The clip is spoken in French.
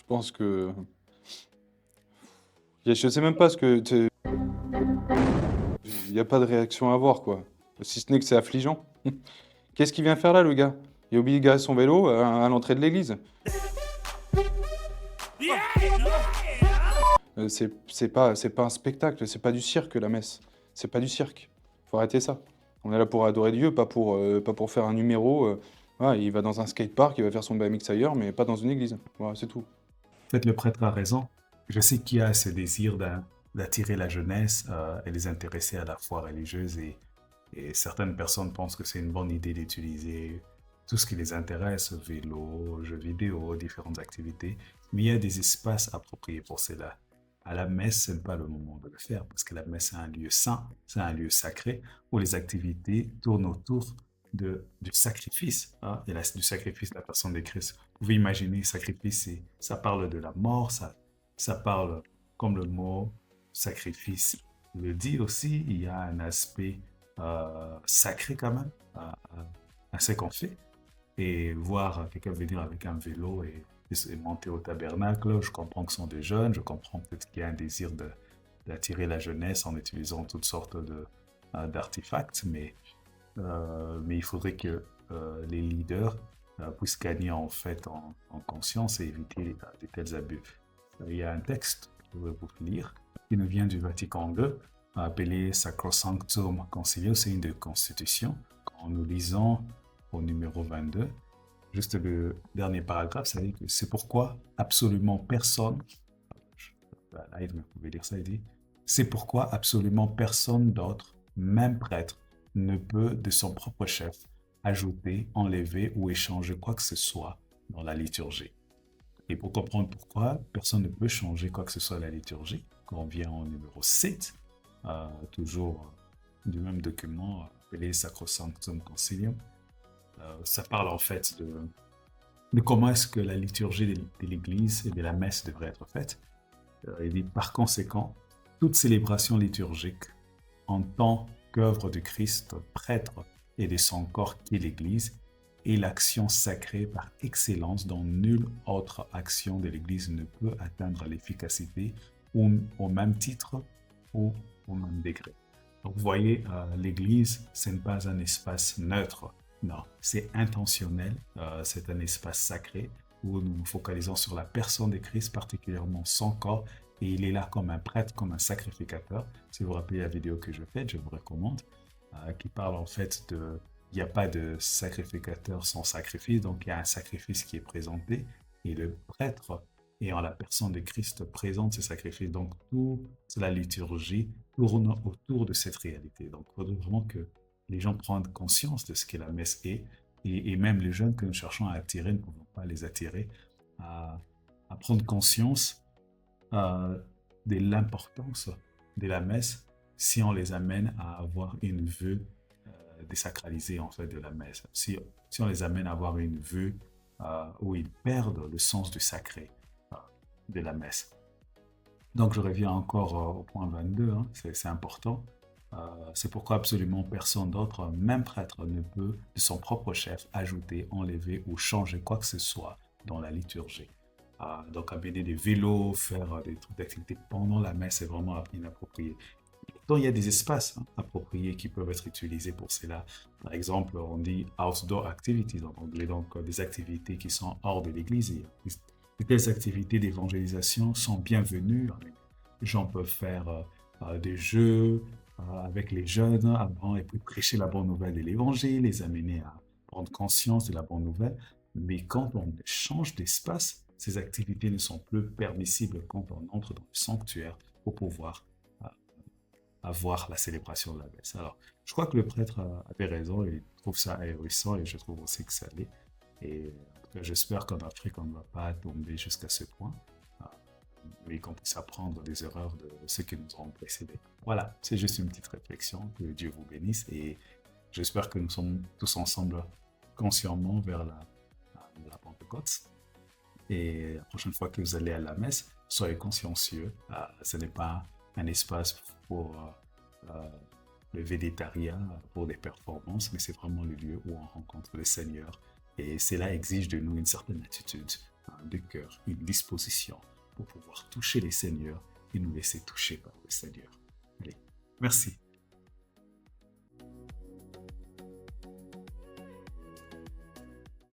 pense que... Je sais même pas ce que... Il n'y a pas de réaction à avoir, quoi. Si ce n'est que c'est affligeant. Qu'est-ce qu'il vient faire là, le gars? Il a oublié de garer son vélo à l'entrée de l'église. C'est pas un spectacle, c'est pas du cirque, la messe. C'est pas du cirque. Faut arrêter ça. On est là pour adorer Dieu, pas pour faire un numéro. Voilà, il va dans un skatepark, il va faire son BMX ailleurs, mais pas dans une église. Voilà, c'est tout. En fait, le prêtre a raison. Je sais qu'il y a ce désir d'attirer la jeunesse et les intéresser à la foi religieuse et certaines personnes pensent que c'est une bonne idée d'utiliser tout ce qui les intéresse, vélo, jeux vidéo, différentes activités, mais il y a des espaces appropriés pour cela. À la messe, ce n'est pas le moment de le faire parce que la messe est un lieu saint, c'est un lieu sacré où les activités tournent autour du sacrifice, hein, et du sacrifice de la personne de Christ. Vous pouvez imaginer, sacrifice, ça parle de la mort, ça parle, comme le mot sacrifice le dit aussi, il y a un aspect sacré quand même à ce qu'on fait. Et voir quelqu'un venir avec un vélo et monter au tabernacle, je comprends que ce sont des jeunes, je comprends peut-être qu'il y a un désir d'attirer la jeunesse en utilisant toutes sortes d'artefacts, mais il faudrait que les leaders puissent gagner en fait en conscience et éviter de tels abus. Il y a un texte que je vais vous lire qui nous vient du Vatican II, appelé Sacrosanctum Concilium, c'est une de constitution. Quand nous lisons au numéro 22, juste le dernier paragraphe, ça dit que c'est pourquoi absolument personne, là, vous pouvez lire ça, il dit, c'est pourquoi absolument personne d'autre, même prêtre, ne peut de son propre chef ajouter, enlever ou échanger quoi que ce soit dans la liturgie. Et pour comprendre pourquoi personne ne peut changer quoi que ce soit à la liturgie, quand on vient au numéro 7, toujours du même document appelé Sacrosanctum Concilium, ça parle en fait de comment est-ce que la liturgie de l'Église et de la messe devrait être faite. Il dit par conséquent, toute célébration liturgique en tant qu'œuvre du Christ, prêtre et de son corps qui est l'Église, est l'action sacrée par excellence dont nulle autre action de l'Église ne peut atteindre l'efficacité au même titre ou au même degré. Donc vous voyez, l'Église, ce n'est pas un espace neutre, non, c'est intentionnel, c'est un espace sacré où nous nous focalisons sur la personne de Christ, particulièrement son corps, et il est là comme un prêtre, comme un sacrificateur. Si vous vous rappelez la vidéo que je fais, je vous recommande, qui parle en fait de... Il n'y a pas de sacrificateur sans sacrifice, donc il y a un sacrifice qui est présenté, et le prêtre, ayant la personne de Christ, présente ce sacrifice. Donc toute la liturgie tourne autour de cette réalité. Donc il faudrait vraiment que les gens prennent conscience de ce que la messe est, et même les jeunes que nous cherchons à attirer, ne pouvons pas les attirer à, à prendre conscience euh, de l'importance de la messe si on les amène à avoir une vue désacralisée en fait de la messe. Si on les amène à avoir une vue où ils perdent le sens du sacré euh, de la messe. Donc je reviens encore au point 22, hein, c'est important. C'est pourquoi absolument personne d'autre, même prêtre, ne peut de son propre chef ajouter, enlever ou changer quoi que ce soit dans la liturgie. Donc amener des vélos, faire des trucs d'activité pendant la messe est vraiment inapproprié. Donc il y a des espaces appropriés qui peuvent être utilisés pour cela. Par exemple, on dit outdoor activities en anglais, donc des activités qui sont hors de l'église. Et telles activités d'évangélisation sont bienvenues. Les gens peuvent faire des jeux avec les jeunes avant et puis prêcher la bonne nouvelle de l'évangile, les amener à prendre conscience de la bonne nouvelle. Mais quand on change d'espace, ces activités ne sont plus permissibles quand on entre dans le sanctuaire pour pouvoir avoir la célébration de la messe. Alors, je crois que le prêtre avait raison et trouve ça ahurissant et je trouve aussi que ça l'est. Et en tout cas, j'espère qu'en Afrique, on ne va pas tomber jusqu'à ce point, mais qu'on puisse apprendre des erreurs de ceux qui nous ont précédés. Voilà, c'est juste une petite réflexion. Que Dieu vous bénisse et j'espère que nous sommes tous ensemble consciemment vers la Pentecôte. Et la prochaine fois que vous allez à la messe, soyez consciencieux. Ce n'est pas un espace pour le végétarien, pour des performances, mais c'est vraiment le lieu où on rencontre le Seigneur. Et cela exige de nous une certaine attitude. de cœur, une disposition pour pouvoir toucher les seigneurs et nous laisser toucher par le Seigneur. Allez, merci.